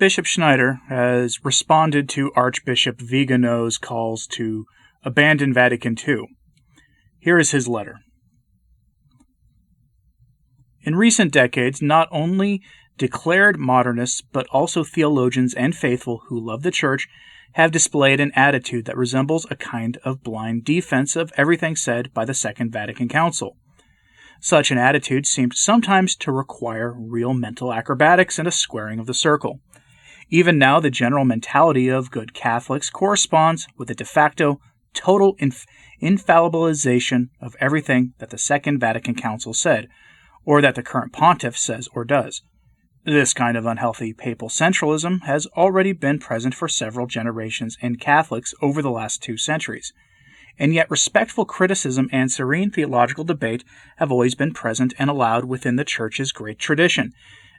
Bishop Schneider has responded to Archbishop Vigano's calls to abandon Vatican II. Here is his letter. In recent decades, not only declared modernists, but also theologians and faithful who love the Church have displayed an attitude that resembles a kind of blind defense of everything said by the Second Vatican Council. Such an attitude seemed sometimes to require real mental acrobatics and a squaring of the circle. Even now, the general mentality of good Catholics corresponds with the de facto total infallibilization of everything that the Second Vatican Council said, or that the current pontiff says or does. This kind of unhealthy papal centralism has already been present for several generations in Catholics over the last 2 centuries, and yet respectful criticism and serene theological debate have always been present and allowed within the Church's great tradition,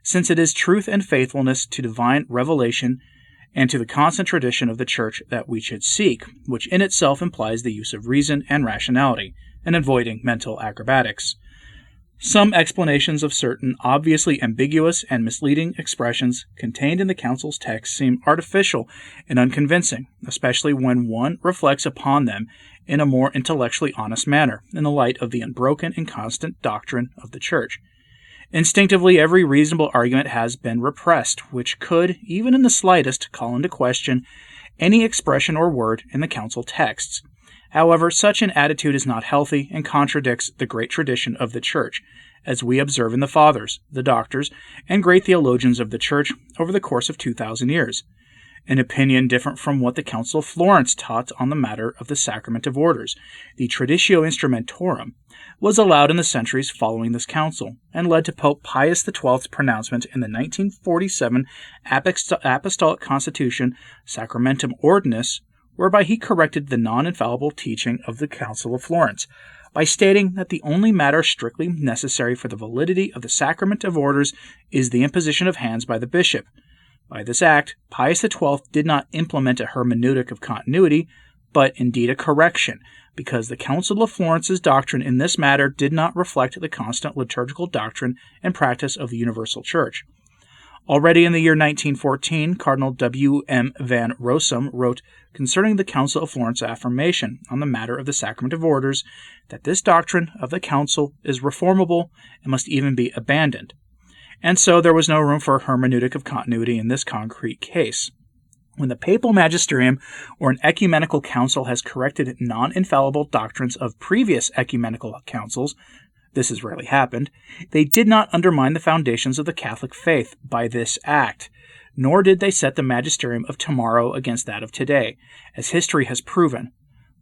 since it is truth and faithfulness to divine revelation and to the constant tradition of the Church that we should seek, which in itself implies the use of reason and rationality, and avoiding mental acrobatics. Some explanations of certain obviously ambiguous and misleading expressions contained in the Council's text seem artificial and unconvincing, especially when one reflects upon them in a more intellectually honest manner, in the light of the unbroken and constant doctrine of the Church. Instinctively, every reasonable argument has been repressed, which could, even in the slightest, call into question any expression or word in the Council texts. However, such an attitude is not healthy and contradicts the great tradition of the Church, as we observe in the Fathers, the Doctors, and great theologians of the Church over the course of 2,000 years. An opinion different from what the Council of Florence taught on the matter of the Sacrament of Orders, the Traditio Instrumentorum, was allowed in the centuries following this council, and led to Pope Pius XII's pronouncement in the 1947 Apostolic Constitution Sacramentum Ordinis, whereby he corrected the non-infallible teaching of the Council of Florence, by stating that the only matter strictly necessary for the validity of the Sacrament of Orders is the imposition of hands by the bishop. By this act, Pius XII did not implement a hermeneutic of continuity, but indeed a correction, because the Council of Florence's doctrine in this matter did not reflect the constant liturgical doctrine and practice of the universal Church. Already in the year 1914, Cardinal W. M. van Rossum wrote concerning the Council of Florence affirmation on the matter of the Sacrament of Orders that this doctrine of the Council is reformable and must even be abandoned. And so there was no room for a hermeneutic of continuity in this concrete case. When the papal magisterium or an ecumenical council has corrected non-infallible doctrines of previous ecumenical councils, this has rarely happened, they did not undermine the foundations of the Catholic faith by this act, nor did they set the magisterium of tomorrow against that of today, as history has proven.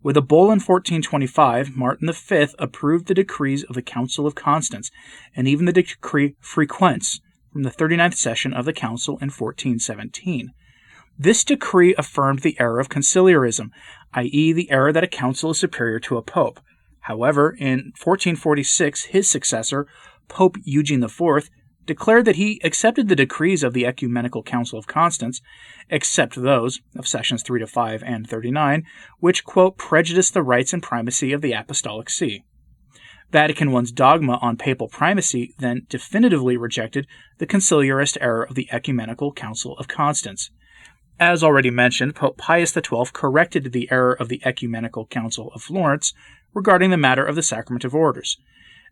With a bull in 1425, Martin V approved the decrees of the Council of Constance, and even the decree Frequens from the 39th session of the Council in 1417. This decree affirmed the error of conciliarism, i.e. the error that a council is superior to a pope. However, in 1446, his successor, Pope Eugene IV, declared that he accepted the decrees of the Ecumenical Council of Constance, except those of sessions 3 to 5 and 39, which, quote, prejudiced the rights and primacy of the Apostolic See. Vatican I's dogma on papal primacy then definitively rejected the conciliarist error of the Ecumenical Council of Constance. As already mentioned, Pope Pius XII corrected the error of the Ecumenical Council of Florence regarding the matter of the Sacrament of Orders.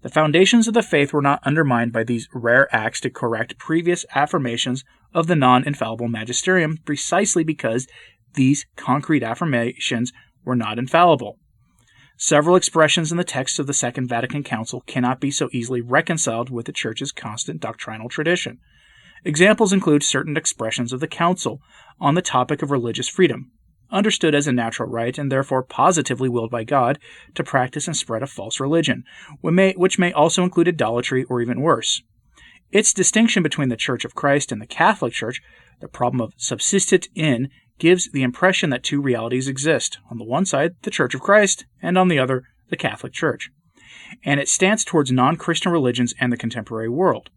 The foundations of the faith were not undermined by these rare acts to correct previous affirmations of the non-infallible magisterium precisely because these concrete affirmations were not infallible. Several expressions in the text of the Second Vatican Council cannot be so easily reconciled with the Church's constant doctrinal tradition. Examples include certain expressions of the Council on the topic of religious freedom, understood as a natural right and therefore positively willed by God to practice and spread a false religion, which may also include idolatry or even worse. Its distinction between the Church of Christ and the Catholic Church, the problem of subsistit in, gives the impression that two realities exist, on the one side, the Church of Christ, and on the other, the Catholic Church. And it stands towards non-Christian religions and the contemporary world.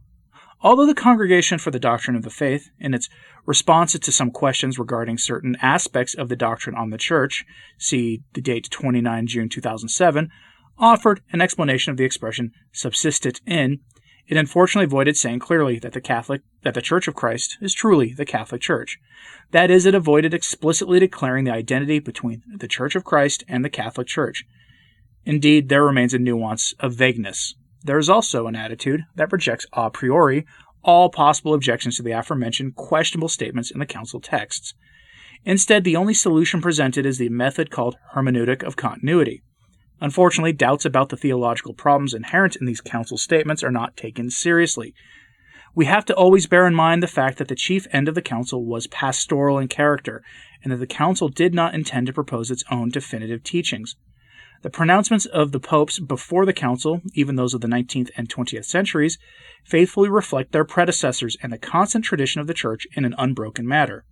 Although the Congregation for the Doctrine of the Faith, in its responses to some questions regarding certain aspects of the doctrine on the Church, see the date 29 June 2007, offered an explanation of the expression subsistit in It unfortunately avoided saying clearly that the Church of Christ is truly the Catholic Church. That is, it avoided explicitly declaring the identity between the Church of Christ and the Catholic Church. Indeed, there remains a nuance of vagueness. There is also an attitude that rejects a priori all possible objections to the aforementioned questionable statements in the council texts. Instead, the only solution presented is the method called hermeneutic of continuity. Unfortunately, doubts about the theological problems inherent in these council statements are not taken seriously. We have to always bear in mind the fact that the chief end of the council was pastoral in character, and that the council did not intend to propose its own definitive teachings. The pronouncements of the popes before the council, even those of the 19th and 20th centuries, faithfully reflect their predecessors and the constant tradition of the Church in an unbroken manner.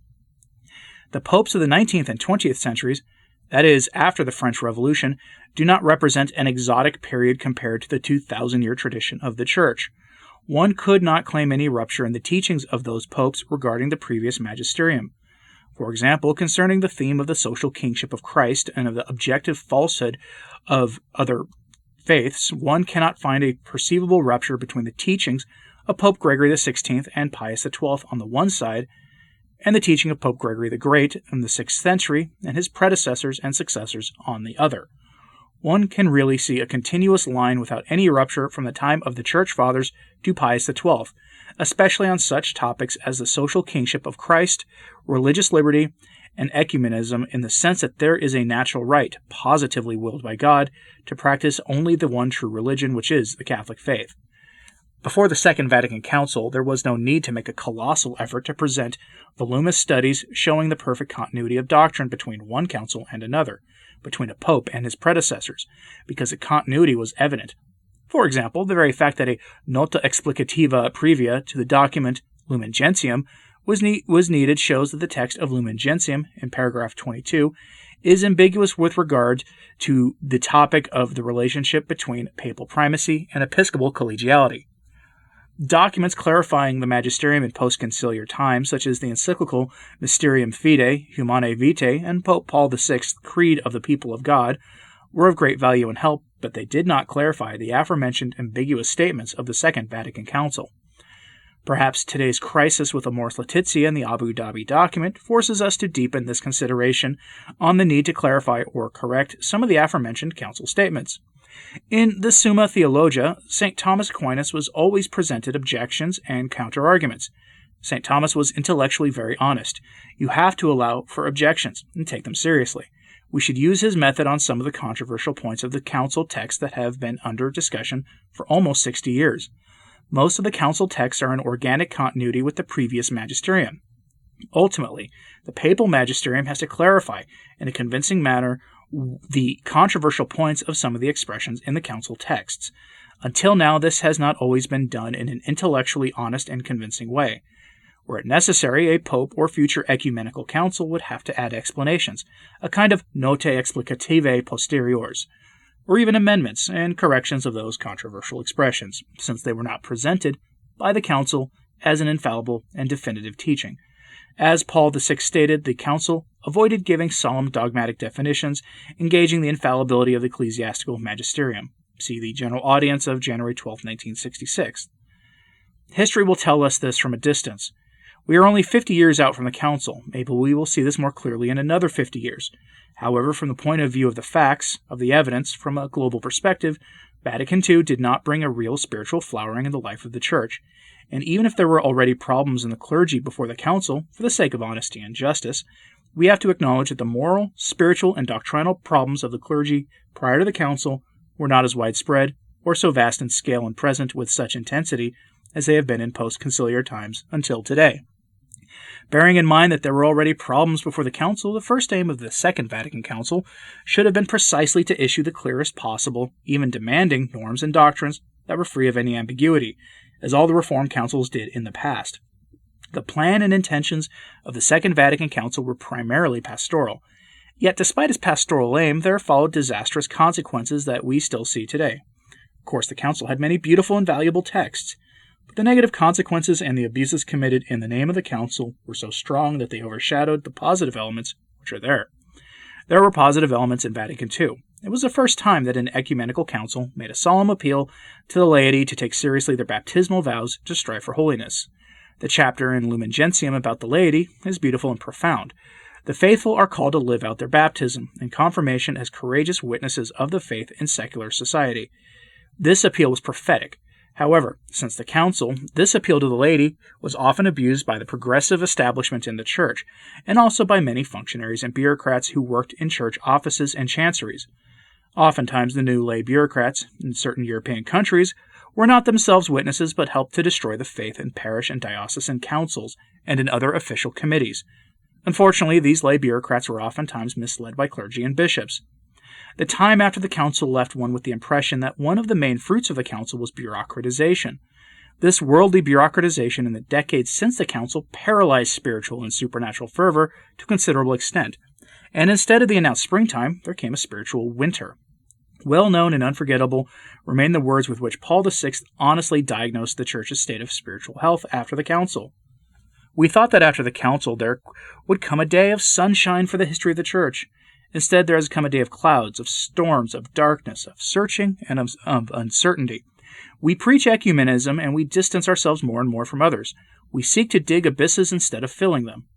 The popes of the 19th and 20th centuries, that is, after the French Revolution, do not represent an exotic period compared to the 2,000-year tradition of the Church. One could not claim any rupture in the teachings of those popes regarding the previous magisterium. For example, concerning the theme of the social kingship of Christ and of the objective falsehood of other faiths, one cannot find a perceivable rupture between the teachings of Pope Gregory XVI and Pius XII on the one side, and the teaching of Pope Gregory the Great in the 6th century and his predecessors and successors on the other. One can really see a continuous line without any rupture from the time of the Church Fathers to Pius XII, especially on such topics as the social kingship of Christ, religious liberty, and ecumenism, in the sense that there is a natural right, positively willed by God, to practice only the one true religion, which is the Catholic faith. Before the Second Vatican Council, there was no need to make a colossal effort to present voluminous studies showing the perfect continuity of doctrine between one council and another, between a pope and his predecessors, because the continuity was evident. For example, the very fact that a nota explicativa previa to the document Lumen Gentium was needed shows that the text of Lumen Gentium, in paragraph 22, is ambiguous with regard to the topic of the relationship between papal primacy and episcopal collegiality. Documents clarifying the magisterium in post-conciliar times, such as the encyclical Mysterium Fidei, Humanae Vitae, and Pope Paul VI's Creed of the People of God, were of great value and help, but they did not clarify the aforementioned ambiguous statements of the Second Vatican Council. Perhaps today's crisis with Amoris Laetitia and the Abu Dhabi document forces us to deepen this consideration on the need to clarify or correct some of the aforementioned council statements. In the Summa Theologia, St. Thomas Aquinas was always presented objections and counter-arguments. St. Thomas was intellectually very honest. You have to allow for objections and take them seriously. We should use his method on some of the controversial points of the council texts that have been under discussion for almost 60 years. Most of the council texts are in organic continuity with the previous magisterium. Ultimately, the papal magisterium has to clarify in a convincing manner the controversial points of some of the expressions in the council texts. Until now, this has not always been done in an intellectually honest and convincing way. Were it necessary, a pope or future ecumenical council would have to add explanations, a kind of notae explicative posteriors, or even amendments and corrections of those controversial expressions, since they were not presented by the council as an infallible and definitive teaching. As Paul VI stated, the council avoided giving solemn dogmatic definitions, engaging the infallibility of the ecclesiastical magisterium. See the General Audience of January 12, 1966. History will tell us this from a distance. We are only 50 years out from the council. Maybe we will see this more clearly in another 50 years. However, from the point of view of the facts, of the evidence, from a global perspective, Vatican II did not bring a real spiritual flowering in the life of the Church. And even if there were already problems in the clergy before the council, for the sake of honesty and justice, we have to acknowledge that the moral, spiritual, and doctrinal problems of the clergy prior to the council were not as widespread or so vast in scale and present with such intensity as they have been in post-conciliar times until today. Bearing in mind that there were already problems before the council, the first aim of the Second Vatican Council should have been precisely to issue the clearest possible, even demanding, norms and doctrines that were free of any ambiguity, as all the Reformed councils did in the past. The plan and intentions of the Second Vatican Council were primarily pastoral, yet despite its pastoral aim, there followed disastrous consequences that we still see today. Of course, the council had many beautiful and valuable texts, but the negative consequences and the abuses committed in the name of the council were so strong that they overshadowed the positive elements which are there. There were positive elements in Vatican II. It was the first time that an ecumenical council made a solemn appeal to the laity to take seriously their baptismal vows to strive for holiness. The chapter in Lumen Gentium about the laity is beautiful and profound. The faithful are called to live out their baptism and confirmation as courageous witnesses of the faith in secular society. This appeal was prophetic. However, since the council, this appeal to the laity was often abused by the progressive establishment in the church, and also by many functionaries and bureaucrats who worked in church offices and chanceries. Oftentimes the new lay bureaucrats in certain European countries were not themselves witnesses but helped to destroy the faith in parish and diocesan councils and in other official committees. Unfortunately, these lay bureaucrats were oftentimes misled by clergy and bishops. The time after the council left one with the impression that one of the main fruits of the council was bureaucratization. This worldly bureaucratization in the decades since the council paralyzed spiritual and supernatural fervor to a considerable extent, and instead of the announced springtime, there came a spiritual winter. Well known and unforgettable remain the words with which Paul VI honestly diagnosed the Church's state of spiritual health after the council. We thought that after the council there would come a day of sunshine for the history of the Church. Instead, there has come a day of clouds, of storms, of darkness, of searching, and of uncertainty. We preach ecumenism, and we distance ourselves more and more from others. We seek to dig abysses instead of filling them.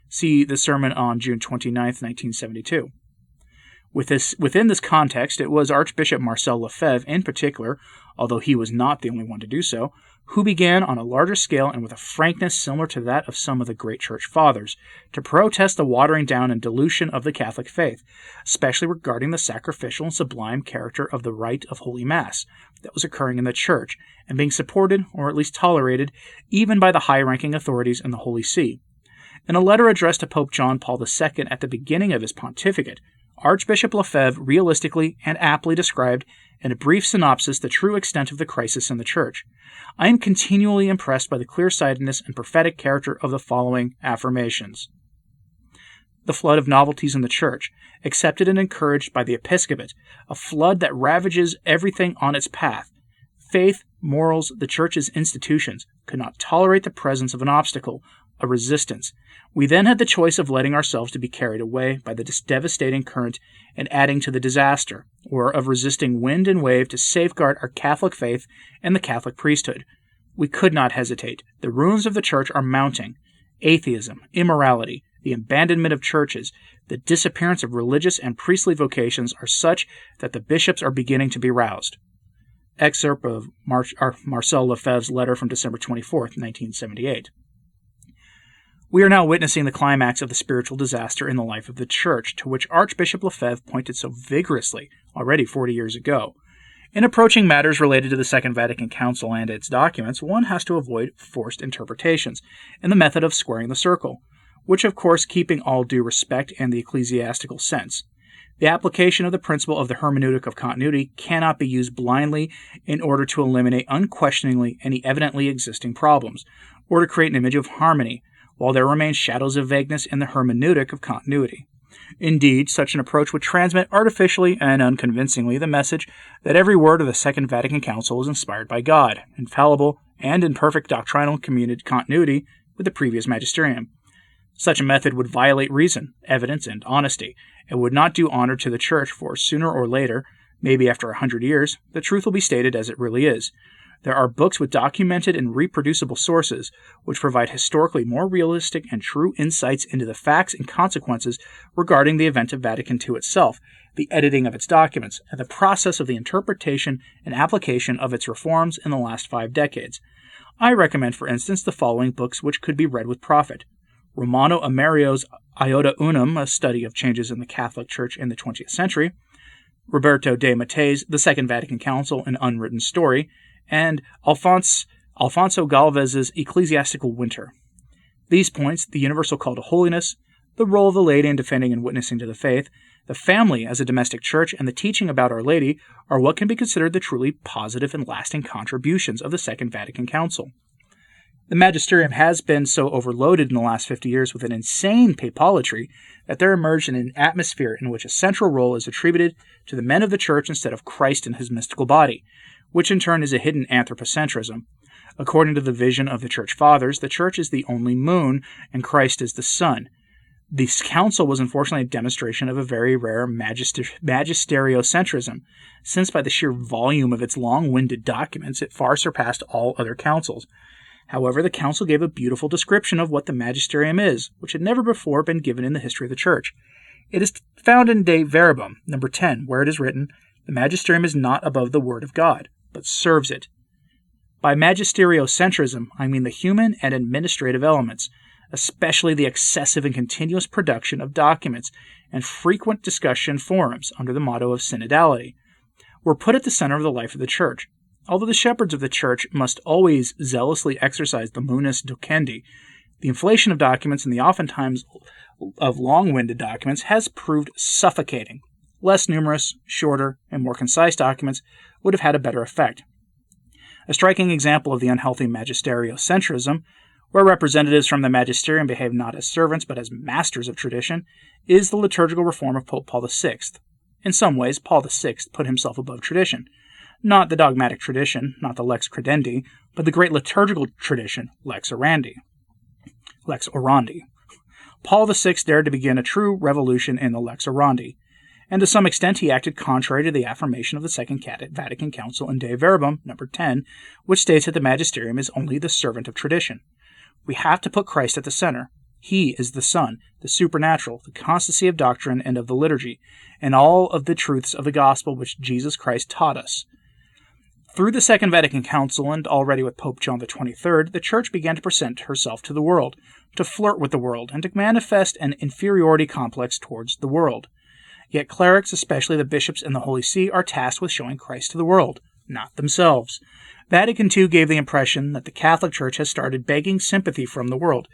See the sermon on June 29, 1972. Within this context, it was Archbishop Marcel Lefebvre in particular, although he was not the only one to do so, who began on a larger scale and with a frankness similar to that of some of the great church fathers, to protest the watering down and dilution of the Catholic faith, especially regarding the sacrificial and sublime character of the rite of Holy Mass that was occurring in the Church, and being supported, or at least tolerated, even by the high-ranking authorities in the Holy See. In a letter addressed to Pope John Paul II at the beginning of his pontificate, Archbishop Lefebvre realistically and aptly described in a brief synopsis the true extent of the crisis in the Church. I am continually impressed by the clear-sightedness and prophetic character of the following affirmations. The flood of novelties in the Church, accepted and encouraged by the episcopate, a flood that ravages everything on its path. Faith, morals, the Church's institutions, could not tolerate the presence of an obstacle, a resistance. We then had the choice of letting ourselves to be carried away by the devastating current and adding to the disaster, or of resisting wind and wave to safeguard our Catholic faith and the Catholic priesthood. We could not hesitate. The ruins of the Church are mounting. Atheism, immorality, the abandonment of churches, the disappearance of religious and priestly vocations are such that the bishops are beginning to be roused. Excerpt of Marcel Lefebvre's letter from December 24, 1978. We are now witnessing the climax of the spiritual disaster in the life of the Church, to which Archbishop Lefebvre pointed so vigorously already 40 years ago. In approaching matters related to the Second Vatican Council and its documents, one has to avoid forced interpretations and the method of squaring the circle, which of course keeping all due respect and the ecclesiastical sense. The application of the principle of the hermeneutic of continuity cannot be used blindly in order to eliminate unquestioningly any evidently existing problems, or to create an image of harmony, while there remain shadows of vagueness in the hermeneutic of continuity. Indeed, such an approach would transmit artificially and unconvincingly the message that every word of the Second Vatican Council is inspired by God, infallible, and in perfect doctrinal continuity with the previous magisterium. Such a method would violate reason, evidence, and honesty, and would not do honor to the Church, for sooner or later, maybe after 100 years, the truth will be stated as it really is. There are books with documented and reproducible sources, which provide historically more realistic and true insights into the facts and consequences regarding the event of Vatican II itself, the editing of its documents, and the process of the interpretation and application of its reforms in the last 5 decades. I recommend, for instance, the following books which could be read with profit. Romano Amerio's Iota Unum, a study of changes in the Catholic Church in the 20th century, Roberto de Mattei's The Second Vatican Council, An Unwritten Story, and Alfonso Galvez's Ecclesiastical Winter. These points, the universal call to holiness, the role of the laity in defending and witnessing to the faith, the family as a domestic church, and the teaching about Our Lady are what can be considered the truly positive and lasting contributions of the Second Vatican Council. The magisterium has been so overloaded in the last 50 years with an insane papalatry that there emerged an atmosphere in which a central role is attributed to the men of the Church instead of Christ and his mystical body, which in turn is a hidden anthropocentrism. According to the vision of the Church Fathers, the Church is the only moon and Christ is the sun. This council was unfortunately a demonstration of a very rare magisteriocentrism, since by the sheer volume of its long-winded documents it far surpassed all other councils. However, the council gave a beautiful description of what the magisterium is, which had never before been given in the history of the Church. It is found in De Verbum, number 10, where it is written, "The magisterium is not above the word of God, but serves it." By magisteriocentrism, I mean the human and administrative elements, especially the excessive and continuous production of documents and frequent discussion forums under the motto of synodality, were put at the center of the life of the Church. Although the shepherds of the Church must always zealously exercise the munus docendi, the inflation of documents and the oftentimes of long-winded documents has proved suffocating. Less numerous, shorter, and more concise documents would have had a better effect. A striking example of the unhealthy magisteriocentrism, where representatives from the magisterium behave not as servants but as masters of tradition, is the liturgical reform of Pope Paul VI. In some ways, Paul VI put himself above tradition. Not the dogmatic tradition, not the lex credendi, but the great liturgical tradition, lex orandi. Paul VI dared to begin a true revolution in the lex orandi, and to some extent he acted contrary to the affirmation of the Second Vatican Council in De Verbum, number 10, which states that the magisterium is only the servant of tradition. We have to put Christ at the center. He is the Son, the supernatural, the constancy of doctrine and of the liturgy, and all of the truths of the gospel which Jesus Christ taught us. Through the Second Vatican Council, and already with Pope John XXIII, the Church began to present herself to the world, to flirt with the world, and to manifest an inferiority complex towards the world. Yet clerics, especially the bishops and the Holy See, are tasked with showing Christ to the world, not themselves. Vatican II gave the impression that the Catholic Church has started begging sympathy from the world.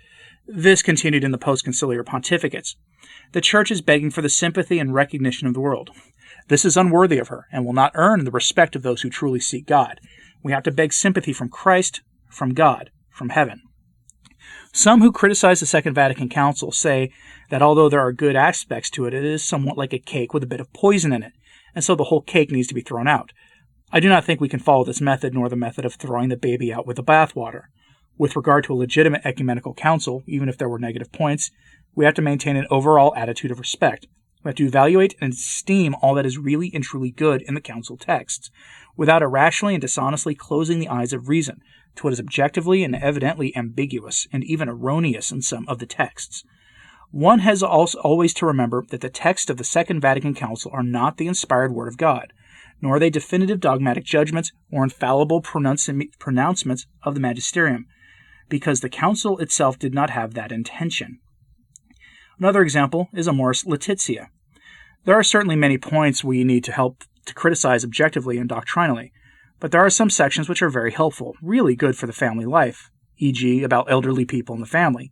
This continued in the post-conciliar pontificates. The Church is begging for the sympathy and recognition of the world. This is unworthy of her, and will not earn the respect of those who truly seek God. We have to beg sympathy from Christ, from God, from heaven. Some who criticize the Second Vatican Council say that although there are good aspects to it, it is somewhat like a cake with a bit of poison in it, and so the whole cake needs to be thrown out. I do not think we can follow this method, nor the method of throwing the baby out with the bathwater. With regard to a legitimate ecumenical council, even if there were negative points, we have to maintain an overall attitude of respect. We have to evaluate and esteem all that is really and truly good in the council texts, without irrationally and dishonestly closing the eyes of reason to what is objectively and evidently ambiguous and even erroneous in some of the texts. One has also always to remember that the texts of the Second Vatican Council are not the inspired Word of God, nor are they definitive dogmatic judgments or infallible pronouncements of the magisterium, because the Council itself did not have that intention. Another example is Amoris Laetitia. There are certainly many points we need to help to criticize objectively and doctrinally, but there are some sections which are very helpful, really good for the family life, e.g. about elderly people in the family.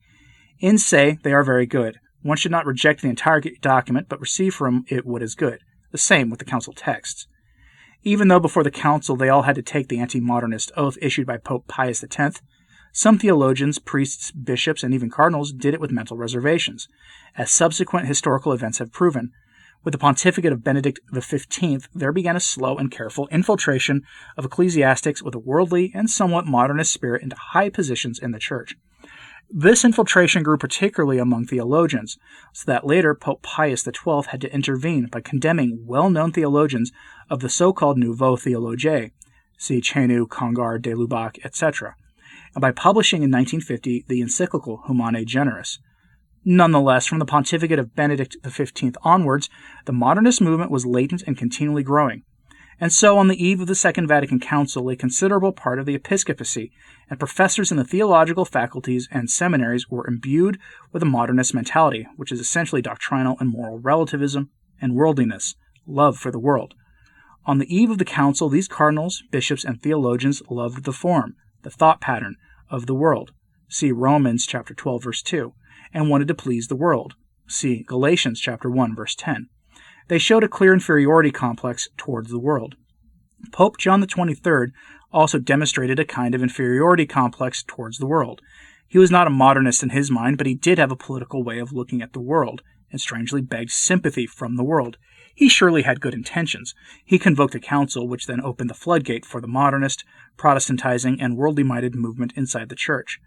In se, they are very good. One should not reject the entire document, but receive from it what is good. The same with the council texts. Even though before the council they all had to take the anti-modernist oath issued by Pope Pius X, some theologians, priests, bishops, and even cardinals did it with mental reservations, as subsequent historical events have proven. With the pontificate of Benedict XV, there began a slow and careful infiltration of ecclesiastics with a worldly and somewhat modernist spirit into high positions in the Church. This infiltration grew particularly among theologians, so that later Pope Pius XII had to intervene by condemning well-known theologians of the so-called Nouveau Theologie, see Chenu, Congar, de Lubac, etc., and by publishing in 1950 the encyclical Humanae Generis. Nonetheless, from the pontificate of Benedict XV onwards, the modernist movement was latent and continually growing. And so, on the eve of the Second Vatican Council, a considerable part of the episcopacy and professors in the theological faculties and seminaries were imbued with a modernist mentality, which is essentially doctrinal and moral relativism and worldliness, love for the world. On the eve of the council, these cardinals, bishops, and theologians loved the form, the thought pattern of the world, see Romans chapter 12, verse 2, and wanted to please the world, see Galatians chapter 1, verse 10. They showed a clear inferiority complex towards the world. Pope John XXIII also demonstrated a kind of inferiority complex towards the world. He was not a modernist in his mind, but he did have a political way of looking at the world, and strangely begged sympathy from the world. He surely had good intentions. He convoked a council, which then opened the floodgate for the modernist, Protestantizing, and worldly-minded movement inside the Church.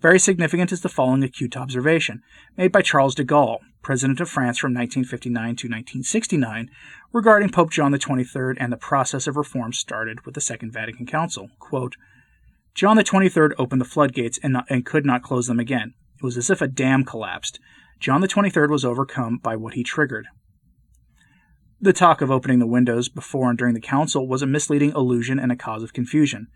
Very significant is the following acute observation, made by Charles de Gaulle, President of France from 1959 to 1969, regarding Pope John XXIII and the process of reform started with the Second Vatican Council. Quote, John XXIII opened the floodgates and could not close them again. It was as if a dam collapsed. John XXIII was overcome by what he triggered. The talk of opening the windows before and during the council was a misleading illusion and a cause of confusion.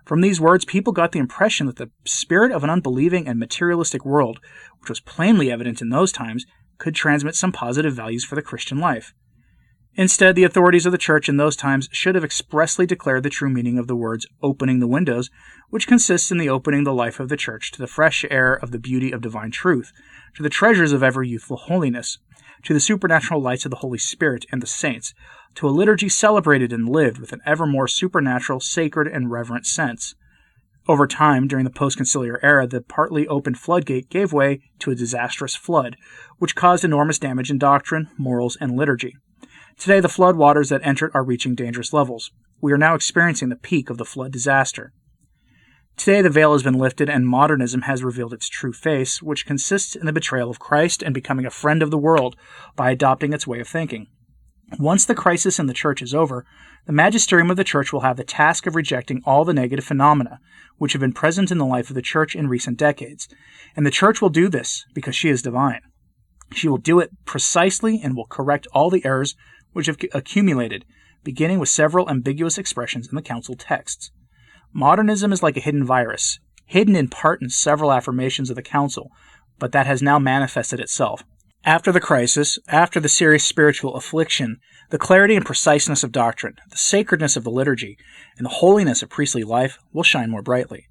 From these words, people got the impression that the spirit of an unbelieving and materialistic world, which was plainly evident in those times, could transmit some positive values for the Christian life. Instead, the authorities of the Church in those times should have expressly declared the true meaning of the words opening the windows, which consists in the opening the life of the Church to the fresh air of the beauty of divine truth, to the treasures of ever youthful holiness, to the supernatural lights of the Holy Spirit and the saints, to a liturgy celebrated and lived with an ever more supernatural, sacred, and reverent sense. Over time, during the post-conciliar era, the partly opened floodgate gave way to a disastrous flood, which caused enormous damage in doctrine, morals, and liturgy. Today, the flood waters that entered are reaching dangerous levels. We are now experiencing the peak of the flood disaster. Today, the veil has been lifted and modernism has revealed its true face, which consists in the betrayal of Christ and becoming a friend of the world by adopting its way of thinking. Once the crisis in the Church is over, the magisterium of the Church will have the task of rejecting all the negative phenomena which have been present in the life of the Church in recent decades, and the Church will do this because she is divine. She will do it precisely and will correct all the errors which have accumulated, beginning with several ambiguous expressions in the council texts. Modernism is like a hidden virus, hidden in part in several affirmations of the council, but that has now manifested itself. After the crisis, after the serious spiritual affliction, the clarity and preciseness of doctrine, the sacredness of the liturgy, and the holiness of priestly life will shine more brightly.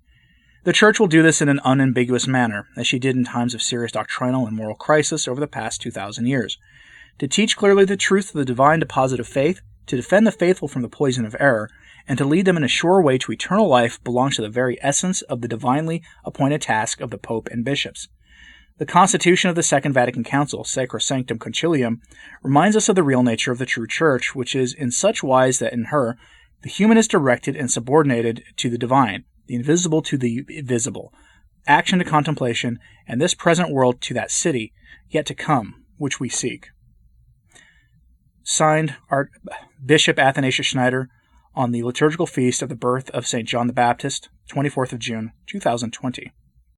The Church will do this in an unambiguous manner, as she did in times of serious doctrinal and moral crisis over the past 2,000 years. To teach clearly the truth of the divine deposit of faith, to defend the faithful from the poison of error, and to lead them in a sure way to eternal life belongs to the very essence of the divinely appointed task of the Pope and bishops. The constitution of the Second Vatican Council, Sacrosanctum Concilium, reminds us of the real nature of the true Church, which is in such wise that in her, the human is directed and subordinated to the divine, the invisible to the visible, action to contemplation, and this present world to that city, yet to come, which we seek. Signed, Bishop Athanasius Schneider, on the liturgical feast of the birth of St. John the Baptist, 24th of June, 2020.